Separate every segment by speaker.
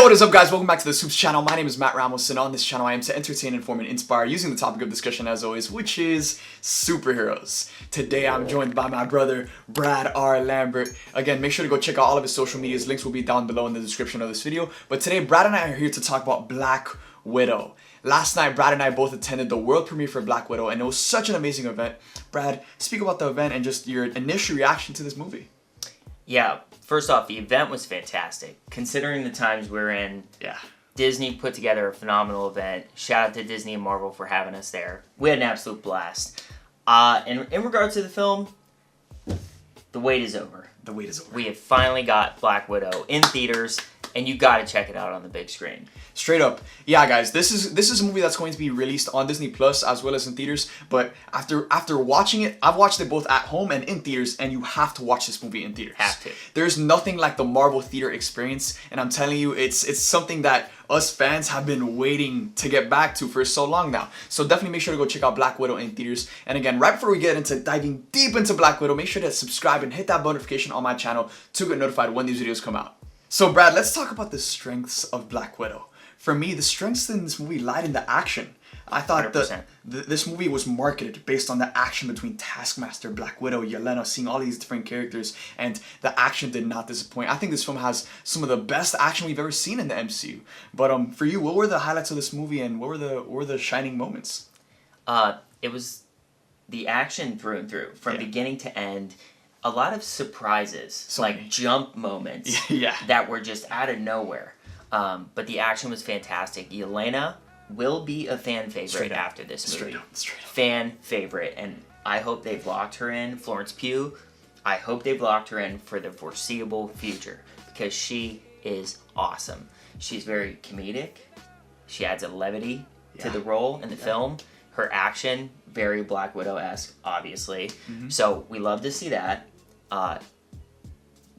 Speaker 1: what is up, guys? Welcome back to the SUPES channel. My name is Matt Ramos, and on this channel I am to entertain, inform, and inspire using the topic of discussion as always, which is superheroes. Today I'm joined by my brother, Brad R. Lambert. Again, make sure to go check out all of his social medias. Links will be down below in the description of this video. But today, Brad and I are here to talk about Black Widow. Last night, Brad and I both attended the world premiere for Black Widow, and it was such an amazing event. Brad, speak about the event and just your initial reaction to this movie.
Speaker 2: Yeah, first off, the event was fantastic. Considering the times we're in, Disney put together a phenomenal event. Shout out to Disney and Marvel for having us there. We had an absolute blast. And in regards to the film, the wait is over.
Speaker 1: The wait is over.
Speaker 2: We have finally got Black Widow in theaters, and you gotta check it out on the big screen.
Speaker 1: Straight up. Yeah, guys, this is a movie that's going to be released on Disney Plus as well as in theaters, but after watching it, I've watched it both at home and in theaters, and you have to watch this movie in theaters.
Speaker 2: Have to.
Speaker 1: There's nothing like the Marvel theater experience, and I'm telling you, it's something that us fans have been waiting to get back to for so long now. So definitely make sure to go check out Black Widow in theaters. And again, right before we get into diving deep into Black Widow, make sure to subscribe and hit that notification on my channel to get notified when these videos come out. So Brad, let's talk about the strengths of Black Widow. For me, the strengths in this movie lied in the action. I thought this movie was marketed based on the action between Taskmaster, Black Widow, Yelena, seeing all these different characters, and the action did not disappoint. I think this film has some of the best action we've ever seen in the MCU. But for you, what were the highlights of this movie, and what were the shining moments?
Speaker 2: It was the action through and through, from beginning to end. A lot of surprises, jump moments that were just out of nowhere. But the action was fantastic. Yelena will be a fan favorite after this movie.
Speaker 1: Straight up.
Speaker 2: Fan favorite. And I hope they've locked her in. Florence Pugh, I hope they've locked her in for the foreseeable future, because she is awesome. She's very comedic. She adds a levity to the role in the film. Her action, very Black Widow-esque, obviously. So we love to see that.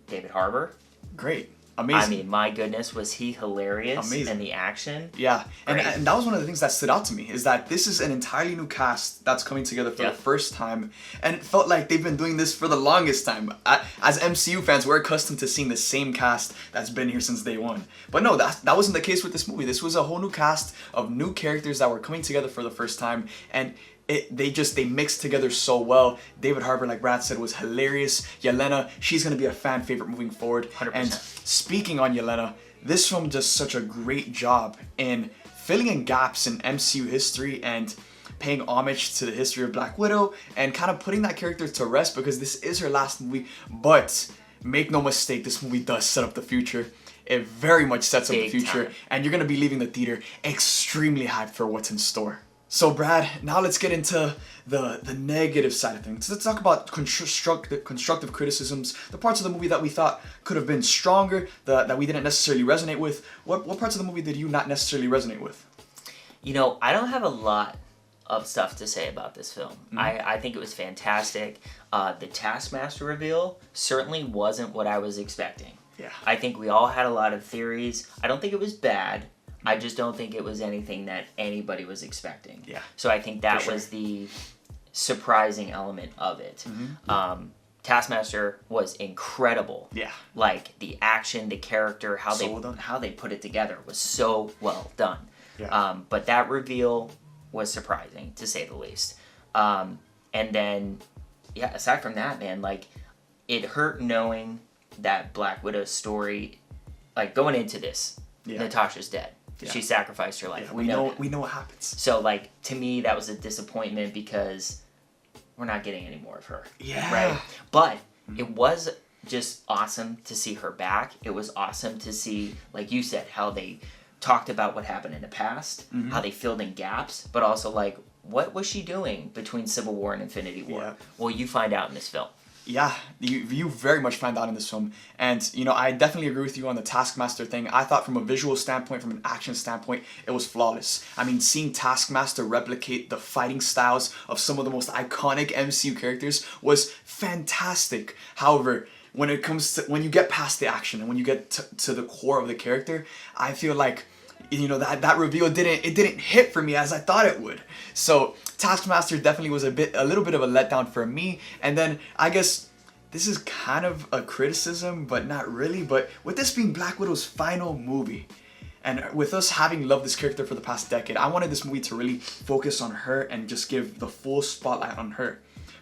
Speaker 2: David Harbour.
Speaker 1: Great. Amazing.
Speaker 2: I mean, my goodness, was he hilarious in the action.
Speaker 1: Yeah, and that was one of the things that stood out to me, is that this is an entirely new cast that's coming together for the first time, and it felt like they've been doing this for the longest time. As MCU fans, we're accustomed to seeing the same cast that's been here since day one. But no, that wasn't the case with this movie. This was a whole new cast of new characters that were coming together for the first time, and they mixed together so well. David Harbour, like Brad said, was hilarious. Yelena, she's going to be a fan favorite moving forward.
Speaker 2: 100%.
Speaker 1: And speaking on Yelena, this film does such a great job in filling in gaps in MCU history and paying homage to the history of Black Widow and kind of putting that character to rest, because this is her last movie. But make no mistake, this movie does set up the future. It very much sets up the future, and you're going to be leaving the theater extremely hyped for what's in store. So Brad, now let's get into the negative side of things. Let's talk about constructive criticisms, the parts of the movie that we thought could have been stronger, that we didn't necessarily resonate with. What parts of the movie did you not necessarily resonate with?
Speaker 2: You know, I don't have a lot of stuff to say about this film. I think it was fantastic. The Taskmaster reveal certainly wasn't what I was expecting.
Speaker 1: Yeah.
Speaker 2: I think we all had a lot of theories. I don't think it was bad. I just don't think it was anything that anybody was expecting.
Speaker 1: Yeah.
Speaker 2: So I think that was the surprising element of it. Taskmaster was incredible.
Speaker 1: Yeah.
Speaker 2: Like the action, the character, how they put it together was so well done.
Speaker 1: Yeah.
Speaker 2: But that reveal was surprising, to say the least. And then, aside from that, man, like, it hurt knowing that Black Widow's story, like, going into this, Natasha's dead. Yeah. She sacrificed her life.
Speaker 1: Yeah, we know what happens.
Speaker 2: So, like, to me, that was a disappointment, because we're not getting any more of her.
Speaker 1: Yeah.
Speaker 2: Right? But it was just awesome to see her back. It was awesome to see, like you said, how they talked about what happened in the past, how they filled in gaps, but also, like, what was she doing between Civil War and Infinity War? Yeah. Well, you find out in this film.
Speaker 1: Yeah, you very much find out in this film. And, you know, I definitely agree with you on the Taskmaster thing. I thought from a visual standpoint, from an action standpoint, it was flawless. I mean, seeing Taskmaster replicate the fighting styles of some of the most iconic MCU characters was fantastic. However, when you get past the action and when you get to the core of the character, I feel like, you know, that reveal didn't hit for me as I thought it would. So Taskmaster definitely was a little bit of a letdown for me. And then I guess this is kind of a criticism, but not really. But with this being Black Widow's final movie, And with us having loved this character for the past decade, I wanted this movie to really focus on her and just give the full spotlight on her.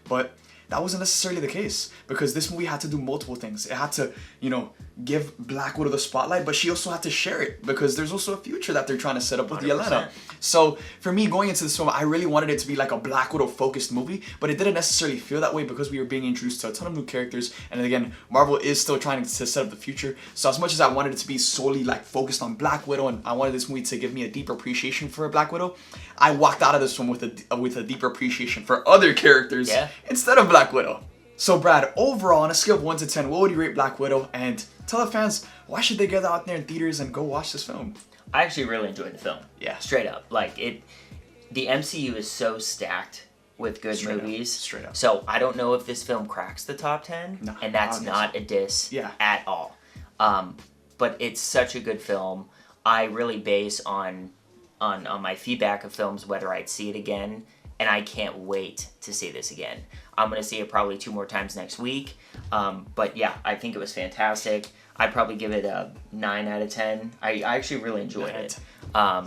Speaker 1: But that wasn't necessarily the case, because this movie had to do multiple things. It had to, you know, give Black Widow the spotlight, but she also had to share it, because there's also a future that they're trying to set up with
Speaker 2: 100%.
Speaker 1: Yelena. So for me, going into this film, I really wanted it to be like a Black Widow focused movie, but it didn't necessarily feel that way because we were being introduced to a ton of new characters. And again, Marvel is still trying to set up the future. So as much as I wanted it to be solely like focused on Black Widow, and I wanted this movie to give me a deeper appreciation for Black Widow, I walked out of this one with a deeper appreciation for other characters instead of Black Widow. So Brad, overall on a scale of 1 to 10, what would you rate Black Widow? And tell the fans, why should they get out there in theaters and go watch this film?
Speaker 2: I actually really enjoyed the film.
Speaker 1: Yeah.
Speaker 2: Straight up. Like, the MCU is so stacked with good movies.
Speaker 1: Straight up.
Speaker 2: So I don't know if this film cracks the top 10.
Speaker 1: No,
Speaker 2: and that's not a diss at all. But it's such a good film. I really base on my feedback of films whether I'd see it again. And I can't wait to see this again. I'm going to see it probably 2 more times next week. But yeah, I think it was fantastic. I'd probably give it a 9 out of 10. I actually really enjoyed it.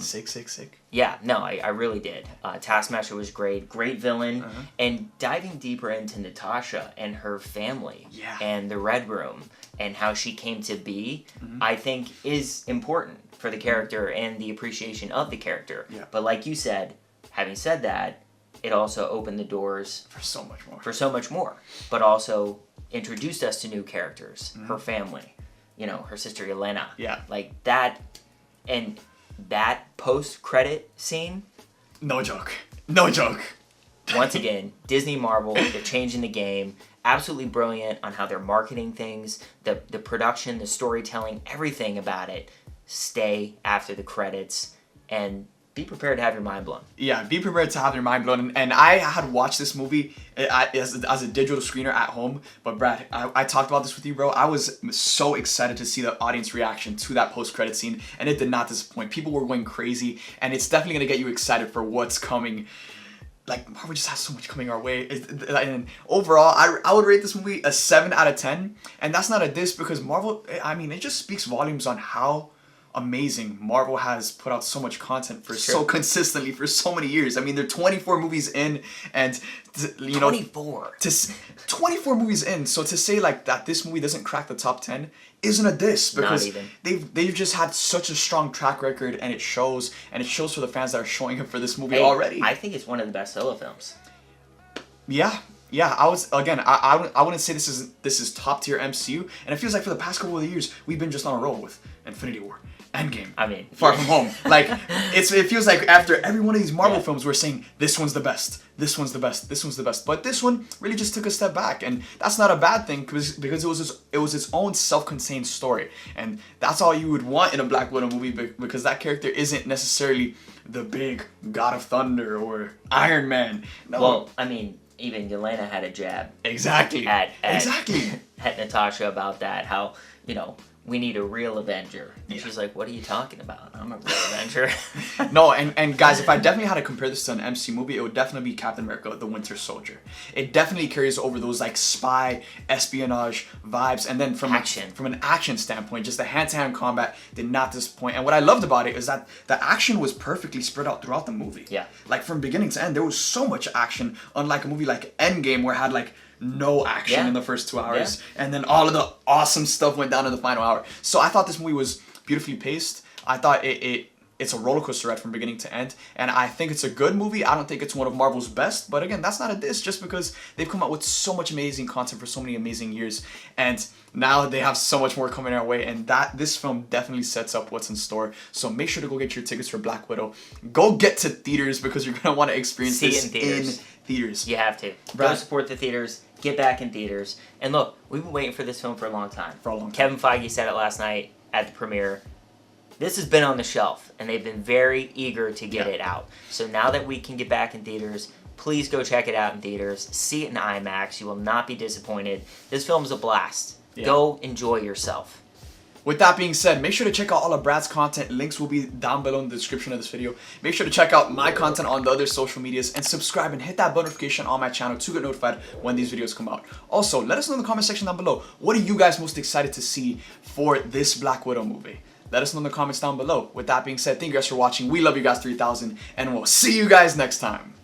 Speaker 1: Sick.
Speaker 2: Yeah, no, I really did. Taskmaster was great. Great villain. And diving deeper into Natasha and her family and the Red Room and how she came to be, I think is important for the character and the appreciation of the character.
Speaker 1: Yeah.
Speaker 2: But like you said, having said that, it also opened the doors
Speaker 1: for so much more.
Speaker 2: For so much more. But also introduced us to new characters. Her family. You know, her sister Yelena.
Speaker 1: Yeah.
Speaker 2: Like that, and that post-credit scene.
Speaker 1: No joke. No joke.
Speaker 2: Once again, Disney, Marvel, they're changing the game. Absolutely brilliant on how they're marketing things. The production, the storytelling, everything about it. Stay after the credits and be prepared to have your mind blown.
Speaker 1: Yeah, be prepared to have your mind blown. And I had watched this movie as a digital screener at home. But Brad, I talked about this with you, bro. I was so excited to see the audience reaction to that post-credit scene. And it did not disappoint. People were going crazy. And it's definitely going to get you excited for what's coming. Like, Marvel just has so much coming our way. And overall, I would rate this movie a 7 out of 10. And that's not a diss, because Marvel, I mean, it just speaks volumes on how amazing Marvel has put out so much content for so consistently for so many years. I mean, they're 24 movies in, and you know, 24 movies in. So to say like that this movie doesn't crack the top 10 isn't a diss, because they've just had such a strong track record, and it shows for the fans that are showing up for this movie already.
Speaker 2: I think it's one of the best solo films.
Speaker 1: Yeah, I wouldn't say this is top tier MCU, and it feels like for the past couple of years we've been just on a roll with Infinity War, Endgame,
Speaker 2: I mean,
Speaker 1: Far From Home. Like it feels like after every one of these Marvel films we're saying this one's the best, this one's the best, this one's the best, but this one really just took a step back, and that's not a bad thing, because it was its own self-contained story, and that's all you would want in a Black Widow movie, because that character isn't necessarily the big God of Thunder or Iron Man. No.
Speaker 2: Well, I mean, even Yelena had a jab.
Speaker 1: Exactly.
Speaker 2: At Natasha about that, how, you know, we need a real Avenger. And she's like, what are you talking about? I'm a real Avenger.
Speaker 1: No, and guys, if I definitely had to compare this to an MC movie, it would definitely be Captain America, the Winter Soldier. It definitely carries over those like spy, espionage vibes, and then from an action standpoint, just the hand-to-hand combat did not disappoint. And what I loved about it is that the action was perfectly spread out throughout the movie.
Speaker 2: Yeah.
Speaker 1: Like from beginning to end, there was so much action, unlike a movie like Endgame, where it had like no action in the first 2 hours, and then all of the awesome stuff went down in the final hour. So I thought this movie was beautifully paced. I thought it's a roller coaster ride from beginning to end, and I think it's a good movie. I don't think it's one of Marvel's best, but again, that's not a diss, just because they've come out with so much amazing content for so many amazing years, and now they have so much more coming our way, and this film definitely sets up what's in store. So make sure to go get your tickets for Black Widow. Go get to theaters, because you're gonna want to experience this in theaters.
Speaker 2: You have to. Go support the theaters. Get back in theaters. And look, we've been waiting for this film for a long time. Kevin Feige said it last night at the premiere. This has been on the shelf, and they've been very eager to get it out. So now that we can get back in theaters, please go check it out in theaters. See it in IMAX. You will not be disappointed. This film is a blast. Go enjoy yourself.
Speaker 1: With that being said, make sure to check out all of Brad's content. Links will be down below in the description of this video. Make sure to check out my content on the other social medias, and subscribe and hit that bell notification on my channel to get notified when these videos come out. Also, let us know in the comment section down below, what are you guys most excited to see for this Black Widow movie? let us know in the comments down below. With that being said, thank you guys for watching. We love you guys 3000, and we'll see you guys next time.